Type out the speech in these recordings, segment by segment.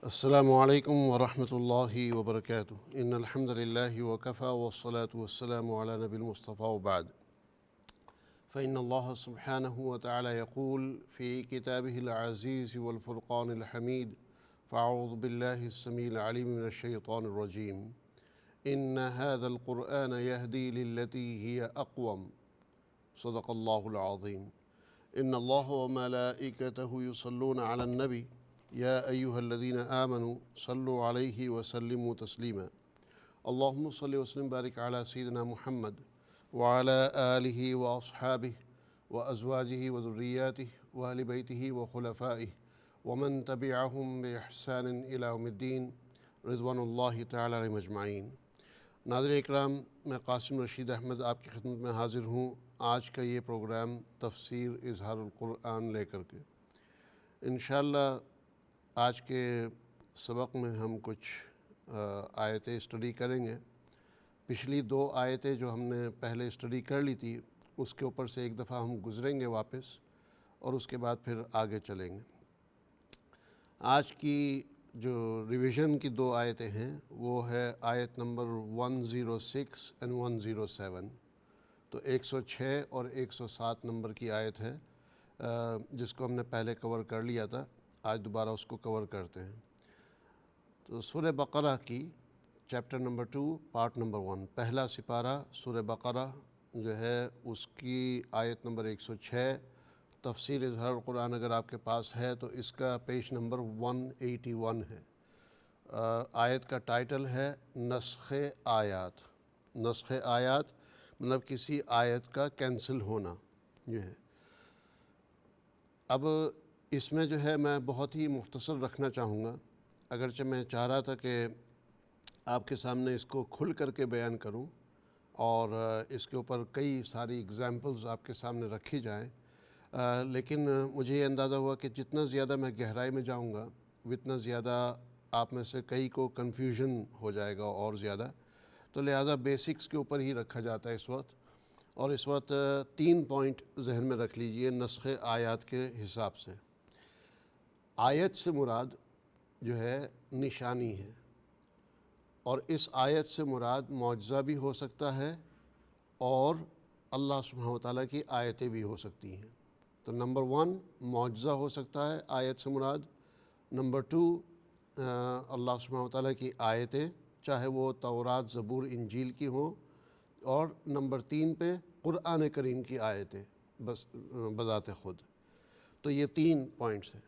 السلام علیکم ورحمۃ اللہ وبرکاتہ ان الحمد للہ وکفى والصلاة والسلام على نبی المصطفى وبعد فإن الله سبحانه وتعالى يقول في كتابه العزيز والفرقان الحميد فأعوذ بالله السميع العليم من الشيطان الرجيم إن هذا القرآن يهدي للتي هي أقوم صدق الله العظيم إن الله وملائكته يصلون على النبي يا أيها الذين آمنوا صلوا عليه وسلموا تسليما اللهم صل وسلم بارك على سيدنا محمد وعلى آله وأصحابه وأزواجه وذرياته وأهل بيته وخلفائه ومن تبعهم بإحسان إلى يوم الدين رضوان الله تعالى عليهم أجمعين۔ ناظرین اکرام، میں قاسم رشید احمد آپ کی خدمت میں حاضر ہوں آج کا یہ پروگرام تفسیر اظہار القرآن لے کر کے۔ انشاءاللہ آج کے سبق میں ہم کچھ آیتیں اسٹڈی کریں گے۔ پچھلی دو آیتیں جو ہم نے پہلے اسٹڈی کر لی تھی اس کے اوپر سے ایک دفعہ ہم گزریں گے واپس، اور اس کے بعد پھر آگے چلیں گے۔ آج کی جو ریویژن کی دو آیتیں ہیں وہ ہے آیت نمبر 106 اور 107۔ تو 106 اور 107 نمبر کی آیت ہے جس کو ہم نے پہلے کور کر لیا تھا، آج دوبارہ اس کو کور کرتے ہیں۔ تو سورہ بقرہ کی چیپٹر نمبر 2 پارٹ نمبر 1، پہلا سپارہ سورہ بقرہ جو ہے اس کی آیت نمبر 106، تفسیر اظہار القرآن اگر آپ کے پاس ہے تو اس کا پیج نمبر 181 ہے۔ آیت کا ٹائٹل ہے نسخ آیات۔ نسخ آیات مطلب کسی آیت کا کینسل ہونا یہ ہے۔ اب اس میں جو ہے میں بہت ہی مختصر رکھنا چاہوں گا، اگرچہ میں چاہ رہا تھا کہ آپ کے سامنے اس کو کھل کر کے بیان کروں اور اس کے اوپر کئی ساری اگزامپلز آپ کے سامنے رکھی جائیں، لیکن مجھے یہ اندازہ ہوا کہ جتنا زیادہ میں گہرائی میں جاؤں گا اتنا زیادہ آپ میں سے کئی کو کنفیوژن ہو جائے گا اور زیادہ، تو لہٰذا بیسکس کے اوپر ہی رکھا جاتا ہے اس وقت۔ اور اس وقت 3 پوائنٹ ذہن میں رکھ لیجئے نسخ آیات کے حساب سے۔ آیت سے مراد جو ہے نشانی ہے، اور اس آیت سے مراد معجزہ بھی ہو سکتا ہے اور اللہ سبحانہ وتعالیٰ کی آیتیں بھی ہو سکتی ہیں۔ تو نمبر 1 معجزہ ہو سکتا ہے آیت سے مراد، نمبر 2 اللہ سبحانہ وتعالیٰ کی آیتیں چاہے وہ تورات زبور انجیل کی ہوں، اور نمبر 3 پہ قرآن کریم کی آیتیں بس بذات خود۔ تو یہ 3 پوائنٹس ہیں۔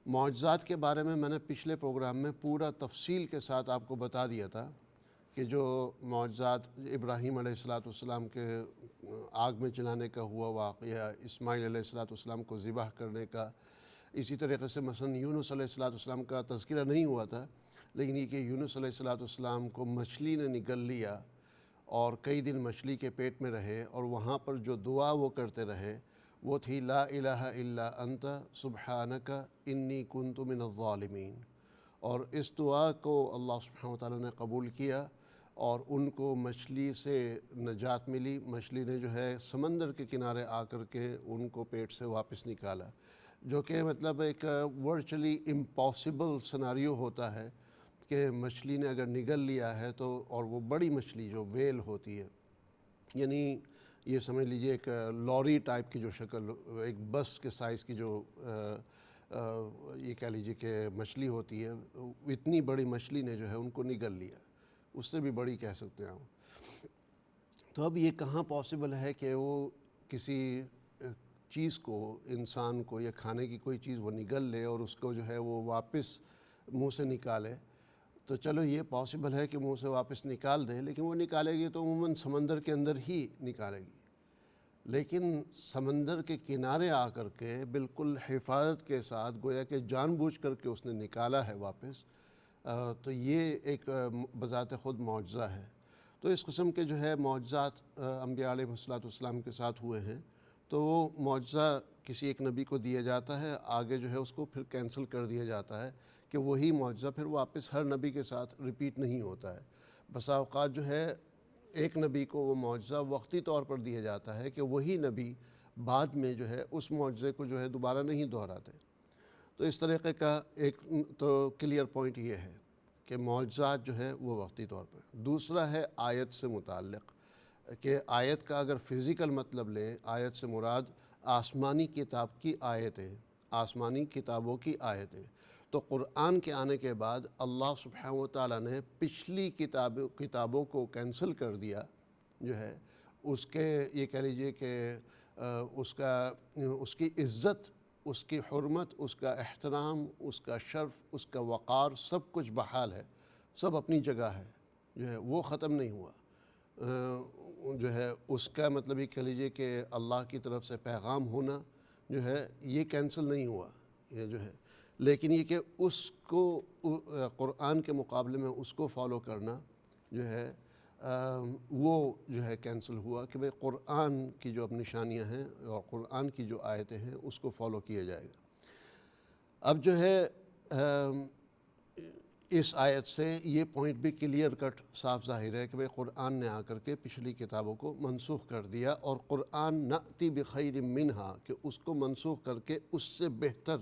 معجزات کے بارے میں نے پچھلے پروگرام میں پورا تفصیل کے ساتھ آپ کو بتا دیا تھا کہ جو معجزات ابراہیم علیہ السلام کے آگ میں چلانے کا ہوا واقعہ، اسماعیل علیہ السلام کو ذبح کرنے کا، اسی طریقے سے مثلا یونس علیہ السلام کا تذکرہ نہیں ہوا تھا، لیکن یہ کہ یونس علیہ السلام کو مچھلی نے نگل لیا اور کئی دن مچھلی کے پیٹ میں رہے، اور وہاں پر جو دعا وہ کرتے رہے وہ تھی لا الہ الا انت سبحانک انی کنت من الظالمین۔ اور اس دعا کو اللہ سبحانہ وتعالیٰ نے قبول کیا اور ان کو مچھلی سے نجات ملی۔ مچھلی نے جو ہے سمندر کے کنارے آ کر کے ان کو پیٹ سے واپس نکالا، جو کہ مطلب ایک ورچولی امپاسبل سناریو ہوتا ہے کہ مچھلی نے اگر نگل لیا ہے تو، اور وہ بڑی مچھلی جو ویل ہوتی ہے، یعنی یہ سمجھ لیجئے ایک لوری ٹائپ کی جو شکل، ایک بس کے سائز کی جو یہ کہہ لیجئے کہ مچھلی ہوتی ہے، اتنی بڑی مچھلی نے جو ہے ان کو نگل لیا، اس سے بھی بڑی کہہ سکتے ہیں ہم۔ تو اب یہ کہاں پاسبل ہے کہ وہ کسی چیز کو، انسان کو یا کھانے کی کوئی چیز وہ نگل لے اور اس کو جو ہے وہ واپس منہ سے نکالے؟ تو چلو یہ پاسبل ہے کہ منہ سے واپس نکال دے، لیکن وہ نکالے گی تو عموماً سمندر کے اندر ہی نکالے گی، لیکن سمندر کے کنارے آ کر کے بالکل حفاظت کے ساتھ گویا کہ جان بوجھ کر کے اس نے نکالا ہے واپس، تو یہ ایک بذات خود معجزہ ہے۔ تو اس قسم کے جو ہے معجزات انبیاء علیہ السلام کے ساتھ ہوئے ہیں، تو وہ معجزہ کسی ایک نبی کو دیا جاتا ہے، آگے جو ہے اس کو پھر کینسل کر دیا جاتا ہے کہ وہی معجزہ پھر واپس ہر نبی کے ساتھ ریپیٹ نہیں ہوتا ہے۔ بسا اوقات جو ہے ایک نبی کو وہ معجزہ وقتی طور پر دیا جاتا ہے کہ وہی نبی بعد میں جو ہے اس معجزے کو جو ہے دوبارہ نہیں دہراتے۔ تو اس طریقے کا ایک تو کلیئر پوائنٹ یہ ہے کہ معجزات جو ہے وہ وقتی طور پر. دوسرا ہے آیت سے متعلق کہ آیت کا اگر فزیکل مطلب لیں، آیت سے مراد آسمانی کتاب کی آیتیں، آسمانی کتابوں کی آیتیں. تو قرآن کے آنے کے بعد اللہ سبحانہ و تعالیٰ نے پچھلی کتابوں کو کینسل کر دیا جو ہے. اس کے یہ کہہ لیجئے کہ اس کی عزت، اس کی حرمت، اس کا احترام، اس کا شرف، اس کا وقار سب کچھ بحال ہے، سب اپنی جگہ ہے جو ہے، وہ ختم نہیں ہوا جو ہے. اس کا مطلب یہ کہہ لیجئے کہ اللہ کی طرف سے پیغام ہونا جو ہے یہ کینسل نہیں ہوا یہ جو ہے. لیکن یہ کہ اس کو قرآن کے مقابلے میں اس کو فالو کرنا جو ہے وہ جو ہے کینسل ہوا کہ بھئی قرآن کی جو اب نشانیاں ہیں اور قرآن کی جو آیتیں ہیں اس کو فالو کیا جائے گا. اب جو ہے اس آیت سے یہ پوائنٹ بھی کلیئر کٹ صاف ظاہر ہے کہ بھئی قرآن نے آ کر کے پچھلی کتابوں کو منسوخ کر دیا، اور قرآن نأتی بخیر منہا کہ اس کو منسوخ کر کے اس سے بہتر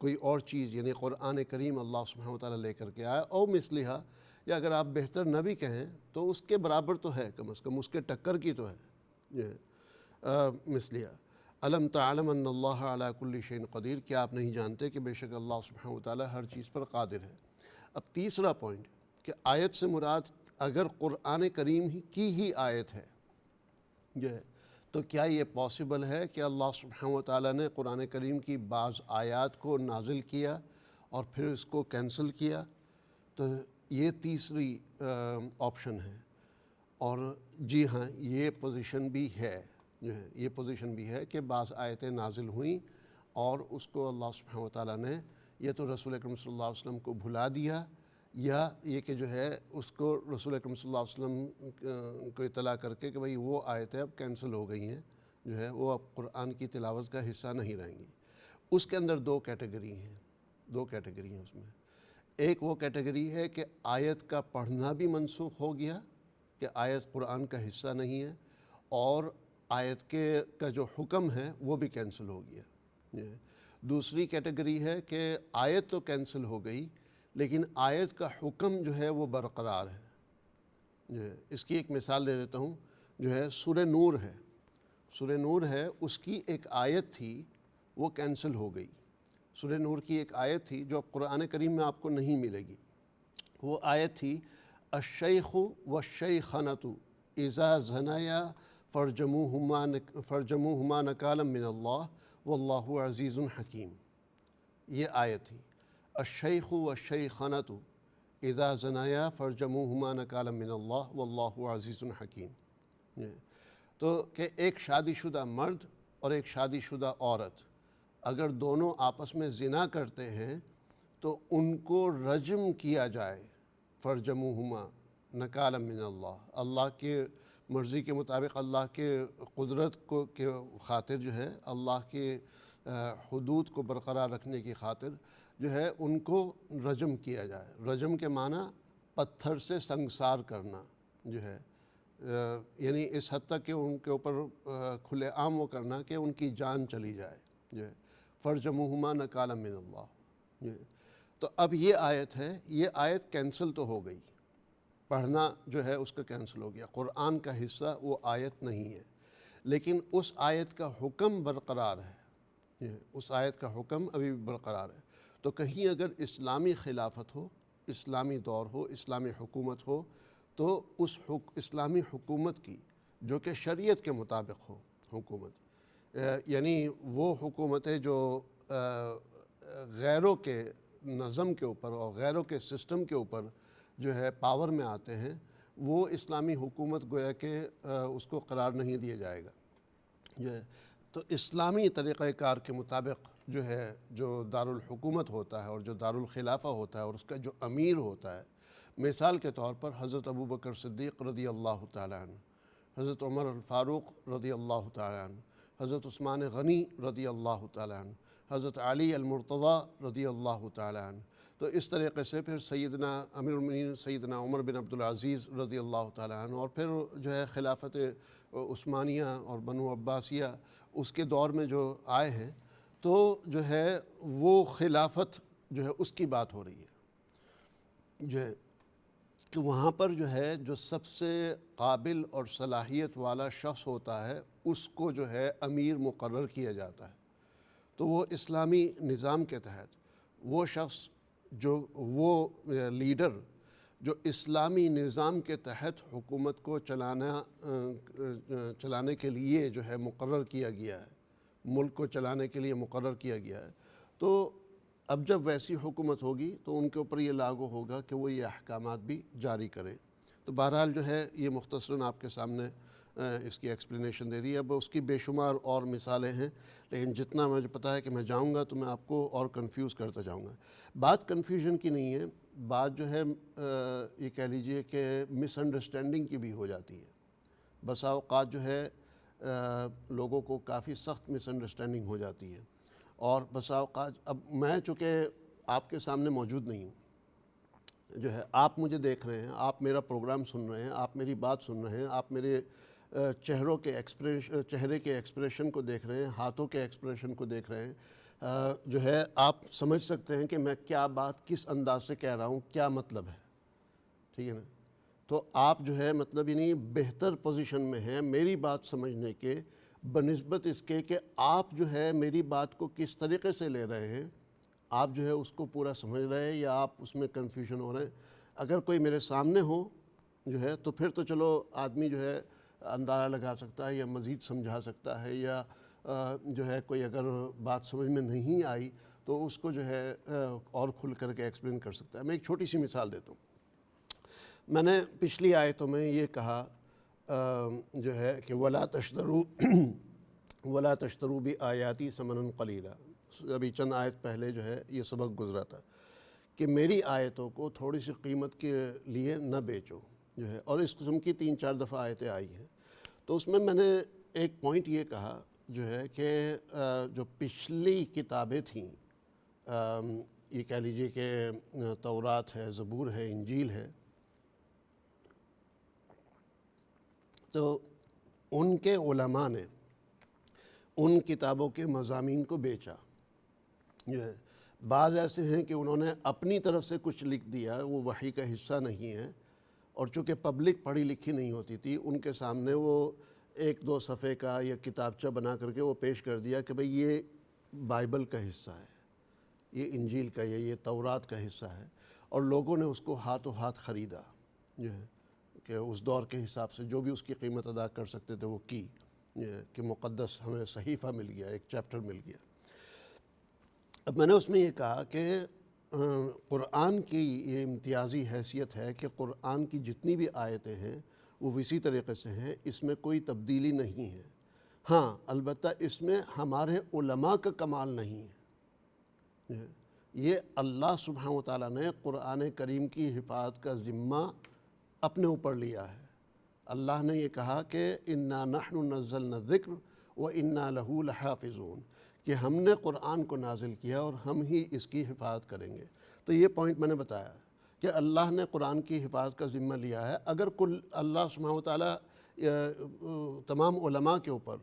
کوئی اور چیز یعنی قرآن کریم اللہ سبحانہ و تعالیٰ لے کر کے آیا، او مثلہا، یا اگر آپ بہتر نہ بھی کہیں تو اس کے برابر تو ہے، کم از کم اس کے ٹکر کی تو ہے مثلہا. الم تعلم ان اللہ علی کل شیء قدیر، کیا آپ نہیں جانتے کہ بے شک اللہ سبحانہ و تعالیٰ ہر چیز پر قادر ہے. اب تیسرا پوائنٹ کہ آیت سے مراد اگر قرآن کریم کی ہی آیت ہے جو ہے تو کیا یہ پاسبل ہے کہ اللہ سبحانہ و تعالیٰ نے قرآن کریم کی بعض آیات کو نازل کیا اور پھر اس کو کینسل کیا؟ تو یہ تیسری آپشن ہے. اور جی ہاں یہ پوزیشن بھی ہے جو ہے، یہ پوزیشن بھی ہے کہ بعض آیتیں نازل ہوئیں اور اس کو اللہ سبحانہ و تعالیٰ نے یا تو رسول اکرم صلی اللہ علیہ وسلم کو بھلا دیا، یا یہ کہ جو ہے اس کو رسول اکرم صلی اللہ علیہ وسلم کو اطلاع کر کے کہ بھئی وہ آیتیں اب کینسل ہو گئی ہیں جو ہے، وہ اب قرآن کی تلاوت کا حصہ نہیں رہیں گی. اس کے اندر دو کیٹیگری ہیں اس میں. ایک وہ کیٹیگری ہے کہ آیت کا پڑھنا بھی منسوخ ہو گیا کہ آیت قرآن کا حصہ نہیں ہے، اور آیت کا جو حکم ہے وہ بھی کینسل ہو گیا. دوسری کیٹیگری ہے کہ آیت تو کینسل ہو گئی لیکن آیت کا حکم جو ہے وہ برقرار ہے جو ہے. اس کی ایک مثال دے دیتا ہوں جو ہے سورہ نور ہے، اس کی ایک آیت تھی وہ کینسل ہو گئی. سورہ نور کی ایک آیت تھی جو قرآن کریم میں آپ کو نہیں ملے گی. وہ آیت تھی الشیخ والشیخنۃ اذا زنیا فرجموہما نکالا من اللہ واللہ عزیز حکیم. یہ آیت تھی الشیخ والشیخنۃ اذا زنیا فرجموہما نکالا من اللہ واللہ عزیز حکیم. تو کہ ایک شادی شدہ مرد اور ایک شادی شدہ عورت اگر دونوں آپس میں زنا کرتے ہیں تو ان کو رجم کیا جائے، فرجموہما نکالا من اللہ، اللہ کے مرضی کے مطابق، اللہ کے قدرت کو کے خاطر جو ہے، اللہ کے حدود کو برقرار رکھنے کی خاطر جو ہے ان کو رجم کیا جائے. رجم کے معنی پتھر سے سنگسار کرنا جو ہے، یعنی اس حد تک کہ ان کے اوپر کھلے عام وہ کرنا کہ ان کی جان چلی جائے جو ہے. فرجموہما نکالا من اللہ. تو اب یہ آیت ہے، یہ آیت کینسل تو ہو گئی، پڑھنا جو ہے اس کا کینسل ہو گیا، قرآن کا حصہ وہ آیت نہیں ہے، لیکن اس آیت کا حکم برقرار ہے. اس آیت کا حکم ابھی بھی برقرار ہے. تو کہیں اگر اسلامی خلافت ہو، اسلامی دور ہو، اسلامی حکومت ہو، تو اس اسلامی حکومت کی جو کہ شریعت کے مطابق ہو حکومت، یعنی وہ حکومتیں جو غیروں کے نظم کے اوپر اور غیروں کے سسٹم کے اوپر جو ہے پاور میں آتے ہیں، وہ اسلامی حکومت گویا کہ اس کو قرار نہیں دیا جائے گا جو ہے. تو اسلامی طریقہ کار کے مطابق جو ہے جو دارالحکومت ہوتا ہے اور جو دارالخلافہ ہوتا ہے اور اس کا جو امیر ہوتا ہے، مثال کے طور پر حضرت ابوبکر صدیق رضی اللہ تعالیٰ عنہ، حضرت عمر الفاروق رضی اللہ تعالیٰ عنہ، حضرت عثمان غنی رضی اللہ تعالیٰ عنہ، حضرت علی المرتضی رضی اللہ تعالیٰ عنہ. تو اس طریقے سے پھر سیدنا امیر المؤمنین سیدنا عمر بن عبدالعزیز رضی اللہ تعالیٰ عنہ، اور پھر جو ہے خلافت عثمانیہ اور بنو عباسیہ اس کے دور میں جو آئے ہیں، تو تو جو ہے وہ خلافت جو ہے اس کی بات ہو رہی ہے، جو ہے کہ وہاں پر جو ہے جو سب سے قابل اور صلاحیت والا شخص ہوتا ہے اس کو جو ہے امیر مقرر کیا جاتا ہے۔ تو وہ اسلامی نظام کے تحت وہ شخص جو وہ لیڈر جو اسلامی نظام کے تحت حکومت کو چلانے کے لیے جو ہے مقرر کیا گیا ہے، ملک کو چلانے کے لیے مقرر کیا گیا ہے، تو اب جب ویسی حکومت ہوگی تو ان کے اوپر یہ لاگو ہوگا کہ وہ یہ احکامات بھی جاری کریں۔ تو بہرحال جو ہے یہ مختصراً آپ کے سامنے اس کی ایکسپلینیشن دے دی ہے۔ اب اس کی بے شمار اور مثالیں ہیں، لیکن جتنا مجھے پتہ ہے کہ میں جاؤں گا تو میں آپ کو اور کنفیوز کرتا جاؤں گا۔ بات کنفیوژن کی نہیں ہے، بات جو ہے یہ کہہ لیجئے کہ مس انڈرسٹینڈنگ کی بھی ہو جاتی ہے۔ بسا اوقات جو ہے لوگوں کو کافی سخت مس انڈرسٹینڈنگ ہو جاتی ہے، اور بسا اوقات اب میں چونکہ آپ کے سامنے موجود نہیں ہوں، جو ہے آپ مجھے دیکھ رہے ہیں، آپ میرا پروگرام سن رہے ہیں، آپ میری بات سن رہے ہیں، آپ میرے چہرے کے ایکسپریشن کو دیکھ رہے ہیں، ہاتھوں کے ایکسپریشن کو دیکھ رہے ہیں، جو ہے آپ سمجھ سکتے ہیں کہ میں کیا بات کس انداز سے کہہ رہا ہوں، کیا مطلب ہے، ٹھیک ہے نا؟ تو آپ جو ہے مطلب یعنی بہتر پوزیشن میں ہیں میری بات سمجھنے کے بنسبت اس کے کہ آپ جو ہے میری بات کو کس طریقے سے لے رہے ہیں، آپ جو ہے اس کو پورا سمجھ رہے ہیں یا آپ اس میں کنفیوژن ہو رہے ہیں۔ اگر کوئی میرے سامنے ہو جو ہے تو پھر تو چلو آدمی جو ہے اندازہ لگا سکتا ہے یا مزید سمجھا سکتا ہے، یا جو ہے کوئی اگر بات سمجھ میں نہیں آئی تو اس کو جو ہے اور کھل کر کے ایکسپلین کر سکتا ہے۔ میں ایک چھوٹی سی مثال دیتا ہوں۔ میں نے پچھلی آیتوں میں یہ کہا جو ہے کہ وَلَا تَشْتَرُوا بِآيَاتِي ثَمَنًا قَلِيلًا، ابھی چند آیت پہلے جو ہے یہ سبق گزرا تھا کہ میری آیتوں کو تھوڑی سی قیمت کے لیے نہ بیچو، جو ہے، اور اس قسم کی 3-4 دفعہ آیتیں آئی ہیں۔ تو اس میں نے ایک پوائنٹ یہ کہا جو ہے کہ جو پچھلی کتابیں تھیں، یہ کہہ لیجئے کہ تورات ہے، زبور ہے، انجیل ہے، تو ان کے علماء نے ان کتابوں کے مضامین کو بیچا، جو ہے بعض ایسے ہیں کہ انہوں نے اپنی طرف سے کچھ لکھ دیا، وہ وحی کا حصہ نہیں ہے، اور چونکہ پبلک پڑھی لکھی نہیں ہوتی تھی ان کے سامنے وہ 1-2 صفحے کا یا کتابچہ بنا کر کے وہ پیش کر دیا کہ بھئی یہ بائبل کا حصہ ہے، یہ انجیل کا یہ تورات کا حصہ ہے، اور لوگوں نے اس کو ہاتھوں ہاتھ خریدا، جو ہے کہ اس دور کے حساب سے جو بھی اس کی قیمت ادا کر سکتے تھے وہ کی، کہ مقدس ہمیں صحیفہ مل گیا، ایک چیپٹر مل گیا۔ اب میں نے اس میں یہ کہا کہ قرآن کی یہ امتیازی حیثیت ہے کہ قرآن کی جتنی بھی آیتیں ہیں وہ اسی طریقے سے ہیں، اس میں کوئی تبدیلی نہیں ہے۔ ہاں البتہ اس میں ہمارے علماء کا کمال نہیں ہے، یہ اللہ سبحانہ وتعالیٰ نے قرآن کریم کی حفاظت کا ذمہ اپنے اوپر لیا ہے۔ اللہ نے یہ کہا کہ اِنَّا نَحْنُ نَزَّلْنَا الذِّكْرَ وَإِنَّا لَهُ لَحَافِظُونَ، کہ ہم نے قرآن کو نازل کیا اور ہم ہی اس کی حفاظت کریں گے۔ تو یہ پوائنٹ میں نے بتایا کہ اللہ نے قرآن کی حفاظت کا ذمہ لیا ہے۔ اگر اللہ سبحانہ وتعالیٰ تمام علماء کے اوپر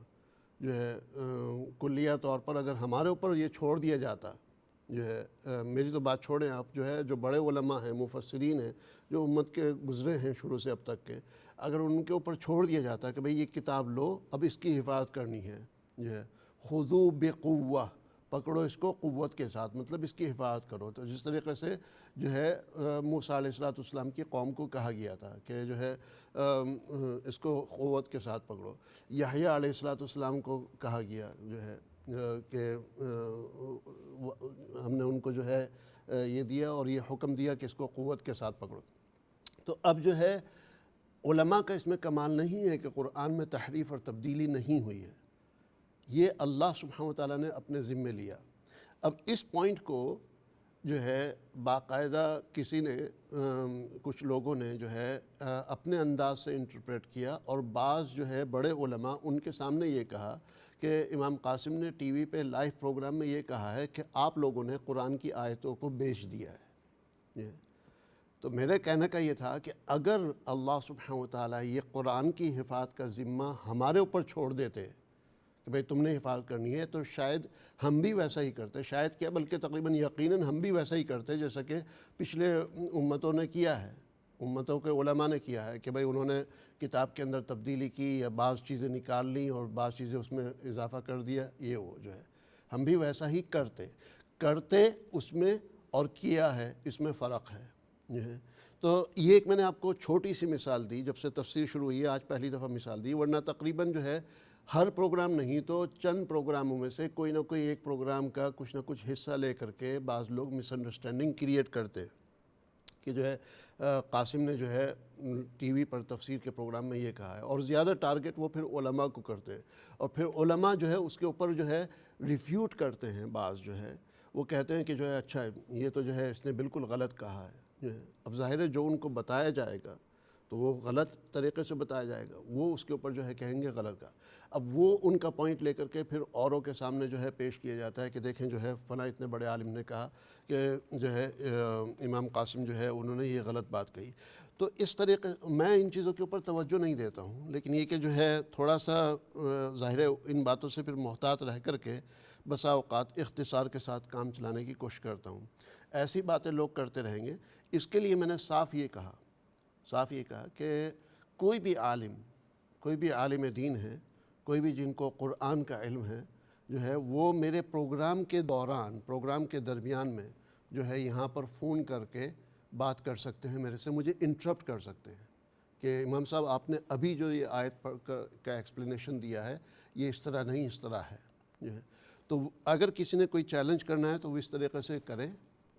جو ہے کلیہ طور پر اگر ہمارے اوپر یہ چھوڑ دیا جاتا، جو ہے میری تو بات چھوڑیں، آپ جو ہے جو بڑے علماء ہیں، مفسرین ہیں، جو امت کے گزرے ہیں شروع سے اب تک کے، اگر ان کے اوپر چھوڑ دیا جاتا کہ بھئی یہ کتاب لو، اب اس کی حفاظت کرنی ہے، جو ہے خُذُوا بِقُوَّةٍ، پکڑو اس کو قوت کے ساتھ، مطلب اس کی حفاظت کرو۔ تو جس طریقے سے جو ہے موسیٰ علیہ السلام کی قوم کو کہا گیا تھا کہ جو ہے اس کو قوت کے ساتھ پکڑو، یحییٰ علیہ السلام کو کہا گیا جو ہے کہ ہم نے ان کو جو ہے یہ دیا اور یہ حکم دیا کہ اس کو قوت کے ساتھ پکڑو۔ تو اب جو ہے علماء کا اس میں کمال نہیں ہے کہ قرآن میں تحریف اور تبدیلی نہیں ہوئی ہے، یہ اللہ سبحانہ وتعالیٰ نے اپنے ذمے لیا۔ اب اس پوائنٹ کو جو ہے باقاعدہ کسی نے کچھ لوگوں نے جو ہے اپنے انداز سے انٹرپریٹ کیا، اور بعض جو ہے بڑے علماء ان کے سامنے یہ کہا کہ امام قاسم نے ٹی وی پہ لائیو پروگرام میں یہ کہا ہے کہ آپ لوگوں نے قرآن کی آیتوں کو بیچ دیا ہے۔ تو میرے کہنے کا یہ تھا کہ اگر اللہ سبحانہ وتعالیٰ یہ قرآن کی حفاظت کا ذمہ ہمارے اوپر چھوڑ دیتے کہ بھئی تم نے حفاظت کرنی ہے، تو شاید ہم بھی ویسا ہی کرتے، شاید کیا بلکہ تقریباً یقیناً ہم بھی ویسا ہی کرتے جیسا کہ پچھلے امتوں نے کیا ہے، امتوں کے علماء نے کیا ہے، کہ بھئی انہوں نے کتاب کے اندر تبدیلی کی یا بعض چیزیں نکال لیں اور بعض چیزیں اس میں اضافہ کر دیا، یہ وہ جو ہے ہم بھی ویسا ہی کرتے اس میں اور کیا ہے اس میں فرق ہے جو ہے۔ تو یہ ایک میں نے آپ کو چھوٹی سی مثال دی، جب سے تفسیر شروع ہوئی ہے آج پہلی دفعہ مثال دی، ورنہ تقریباً جو ہے ہر پروگرام نہیں تو چند پروگراموں میں سے کوئی نہ کوئی ایک پروگرام کا کچھ نہ کچھ حصہ لے کر کے بعض لوگ مس انڈرسٹینڈنگ کریٹ کرتے ہیں کہ جو ہے قاسم نے جو ہے ٹی وی پر تفسیر کے پروگرام میں یہ کہا ہے، اور زیادہ ٹارگٹ وہ پھر علماء کو کرتے ہیں، اور پھر علماء جو ہے اس کے اوپر جو ہے ریفیوٹ کرتے ہیں، بعض جو ہے وہ کہتے ہیں کہ جو ہے اچھا یہ تو جو ہے اس نے بالکل غلط کہا ہے۔ اب ظاہر ہے جو ان کو بتایا جائے گا تو وہ غلط طریقے سے بتایا جائے گا، وہ اس کے اوپر جو ہے کہیں گے غلط کا، اب وہ ان کا پوائنٹ لے کر کے پھر اوروں کے سامنے جو ہے پیش کیا جاتا ہے کہ دیکھیں جو ہے فلاں اتنے بڑے عالم نے کہا کہ جو ہے امام قاسم جو ہے انہوں نے یہ غلط بات کہی۔ تو اس طریقے میں ان چیزوں کے اوپر توجہ نہیں دیتا ہوں، لیکن یہ کہ جو ہے تھوڑا سا ظاہر ہے ان باتوں سے پھر محتاط رہ کر کے بسا اوقات اختصار کے ساتھ کام چلانے کی کوشش کرتا ہوں۔ ایسی باتیں لوگ کرتے رہیں گے، اس کے لیے میں نے صاف یہ کہا کہ کوئی بھی عالم دین ہے، کوئی بھی جن کو قرآن کا علم ہے جو ہے وہ میرے پروگرام کے درمیان میں جو ہے یہاں پر فون کر کے بات کر سکتے ہیں، میرے سے مجھے انٹرپٹ کر سکتے ہیں کہ امام صاحب آپ نے ابھی جو یہ آیت کا ایکسپلینیشن دیا ہے یہ اس طرح نہیں اس طرح ہے جو ہے۔ تو اگر کسی نے کوئی چیلنج کرنا ہے تو وہ اس طریقے سے کریں،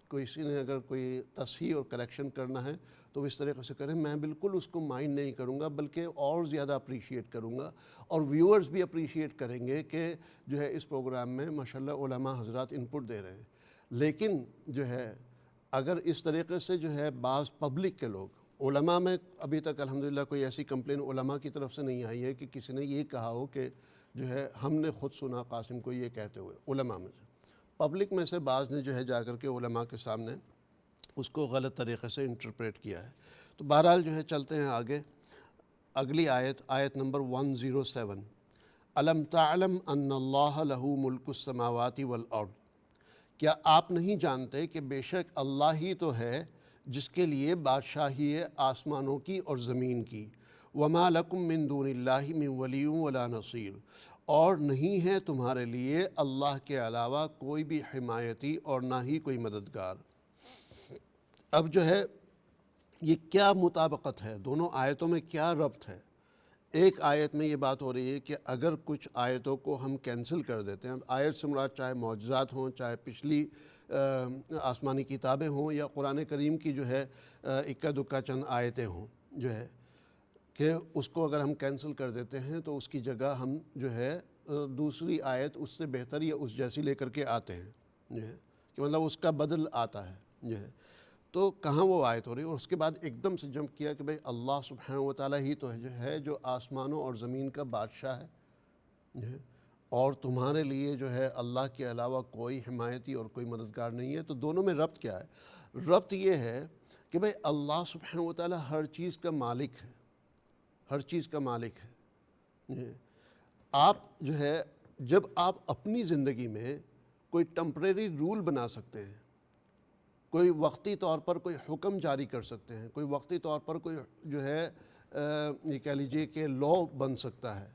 کسی نے اگر کوئی تصحیح اور کریکشن کرنا ہے تو وہ اس طریقے سے کریں، میں بالکل اس کو مائنڈ نہیں کروں گا بلکہ اور زیادہ اپریشیٹ کروں گا، اور ویورز بھی اپریشیٹ کریں گے کہ جو ہے اس پروگرام میں ماشاءاللہ علماء حضرات انپٹ دے رہے ہیں۔ لیکن جو ہے اگر اس طریقے سے جو ہے بعض پبلک کے لوگ، علماء میں ابھی تک الحمدللہ کوئی ایسی کمپلین علماء کی طرف سے نہیں آئی ہے کہ کسی نے یہ کہا ہو کہ جو ہے ہم نے خود سنا قاسم کو یہ کہتے ہوئے، علماء میں سے، پبلک میں سے بعض نے جو ہے جا کر کے علماء کے سامنے اس کو غلط طریقے سے انٹرپریٹ کیا ہے۔ تو بہرحال جو ہے چلتے ہیں آگے، اگلی آیت نمبر 107، الم تعلم ان اللہ لہ ملک السماوات والارض، کیا آپ نہیں جانتے کہ بے شک اللہ ہی تو ہے جس کے لیے بادشاہی ہے آسمانوں کی اور زمین کی، وما لکم من دون اللہ من ولی ولا نصیر، اور نہیں ہے تمہارے لیے اللہ کے علاوہ کوئی بھی حمایتی اور نہ ہی کوئی مددگار۔ اب جو ہے یہ کیا مطابقت ہے، دونوں آیتوں میں کیا ربط ہے؟ ایک آیت میں یہ بات ہو رہی ہے کہ اگر کچھ آیتوں کو ہم کینسل کر دیتے ہیں، آیت سے مراد چاہے معجزات ہوں، چاہے پچھلی آسمانی کتابیں ہوں، یا قرآن کریم کی جو ہے اکا دکا چند آیتیں ہوں، جو ہے کہ اس کو اگر ہم کینسل کر دیتے ہیں تو اس کی جگہ ہم جو ہے دوسری آیت اس سے بہتر یا اس جیسی لے کر کے آتے ہیں جو ہے، کہ مطلب اس کا بدل آتا ہے جو ہے، تو کہاں وہ آیت ہو رہی ہے؟ اور اس کے بعد ایک دم سے جمپ کیا کہ بھئی اللہ سبحانہ وتعالیٰ ہی تو ہے جو آسمانوں اور زمین کا بادشاہ ہے جو ہے، اور تمہارے لیے جو ہے اللہ کے علاوہ کوئی حمایتی اور کوئی مددگار نہیں ہے۔ تو دونوں میں ربط کیا ہے؟ ربط یہ ہے کہ بھئی اللہ سبحانہ وتعالیٰ ہر چیز کا مالک ہے، ہر چیز کا مالک ہے۔ آپ جو ہے جب آپ اپنی زندگی میں کوئی ٹمپریری رول بنا سکتے ہیں، کوئی وقتی طور پر کوئی حکم جاری کر سکتے ہیں، کوئی وقتی طور پر کوئی جو ہے یہ کہہ لیجئے کہ لا بن سکتا ہے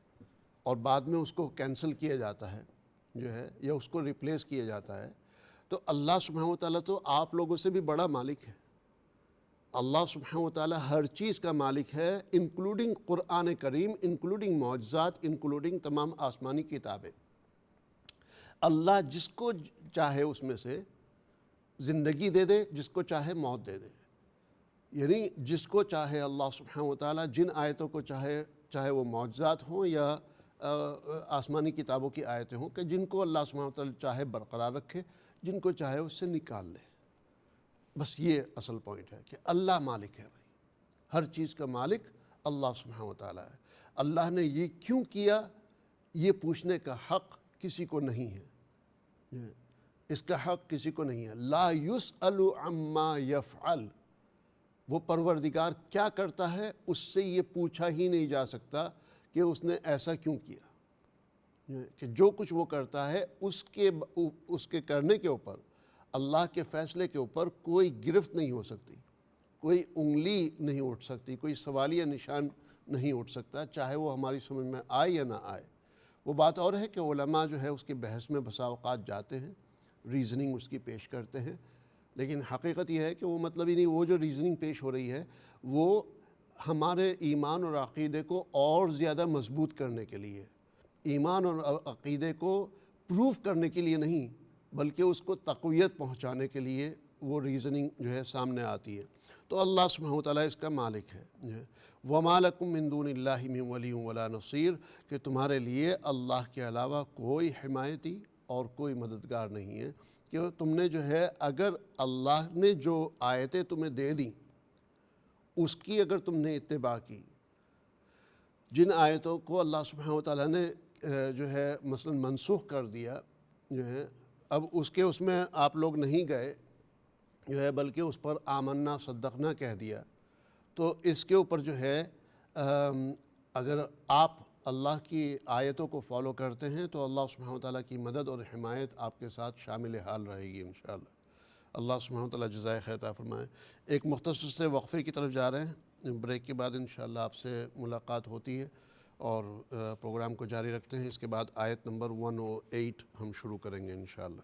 اور بعد میں اس کو کینسل کیا جاتا ہے جو ہے، یا اس کو ریپلیس کیا جاتا ہے، تو اللہ سبحانہ وتعالیٰ تو آپ لوگوں سے بھی بڑا مالک ہے۔ اللہ سبحانہ وتعالیٰ ہر چیز کا مالک ہے، انکلوڈنگ قرآن کریم، انکلوڈنگ معجزات، انکلوڈنگ تمام آسمانی کتابیں۔ اللہ جس کو چاہے اس میں سے زندگی دے دے، جس کو چاہے موت دے دے، یعنی جس کو چاہے اللہ سبحانہ وتعالیٰ جن آیتوں کو چاہے وہ معجزات ہوں یا آسمانی کتابوں کی آیتیں ہوں، کہ جن کو اللہ سبحانہ وتعالیٰ چاہے برقرار رکھے، جن کو چاہے اس سے نکال لے۔ بس یہ اصل پوائنٹ ہے کہ اللہ مالک ہے بھائی، ہر چیز کا مالک اللہ سبحانہ وتعالیٰ ہے۔ اللہ نے یہ کیوں کیا، یہ پوچھنے کا حق کسی کو نہیں ہے، اس کا حق کسی کو نہیں ہے۔ لا یسأل عما یفعل، وہ پروردگار کیا کرتا ہے اس سے یہ پوچھا ہی نہیں جا سکتا کہ اس نے ایسا کیوں کیا۔ کہ جو کچھ وہ کرتا ہے اس کے کرنے کے اوپر، اللہ کے فیصلے کے اوپر کوئی گرفت نہیں ہو سکتی، کوئی انگلی نہیں اٹھ سکتی، کوئی سوالیہ نشان نہیں اٹھ سکتا، چاہے وہ ہماری سمجھ میں آئے یا نہ آئے۔ وہ بات اور ہے کہ علماء جو ہے اس کی بحث میں بسا اوقات جاتے ہیں، ریزننگ اس کی پیش کرتے ہیں، لیکن حقیقت یہ ہے کہ وہ مطلب ہی نہیں، وہ جو ریزننگ پیش ہو رہی ہے وہ ہمارے ایمان اور عقیدے کو اور زیادہ مضبوط کرنے کے لیے، ایمان اور عقیدے کو پروف کرنے کے لیے نہیں، بلکہ اس کو تقویت پہنچانے کے لیے وہ ریزننگ جو ہے سامنے آتی ہے۔ تو اللہ سبحانہ وتعالیٰ اس کا مالک ہے۔ وَمَا لَكُم مِّن دُونِ اللَّهِ مِن وَلِيٍّ وَلَا نَصِيرٍ، کہ تمہارے لیے اللہ کے علاوہ کوئی حمایتی اور کوئی مددگار نہیں ہے، کہ تم نے جو ہے اگر اللہ نے جو آیتیں تمہیں دے دیں اس کی اگر تم نے اتباع کی، جن آیتوں کو اللہ سبحانہ وتعالیٰ نے جو ہے مثلا منسوخ کر دیا جو ہے، اب اس میں آپ لوگ نہیں گئے جو ہے، بلکہ اس پر آمنا صدقنا کہہ دیا، تو اس کے اوپر جو ہے اگر آپ اللہ کی آیتوں کو فالو کرتے ہیں تو اللہ سبحانہ وتعالیٰ کی مدد اور حمایت آپ کے ساتھ شامل حال رہے گی انشاءاللہ۔ اللہ سبحانہ وتعالیٰ جزائے خیر عطا فرمائے۔ ایک مختصر سے وقفے کی طرف جا رہے ہیں، بریک کے بعد انشاءاللہ آپ سے ملاقات ہوتی ہے اور پروگرام کو جاری رکھتے ہیں۔ اس کے بعد آیت نمبر 108 ہم شروع کریں گے انشاءاللہ۔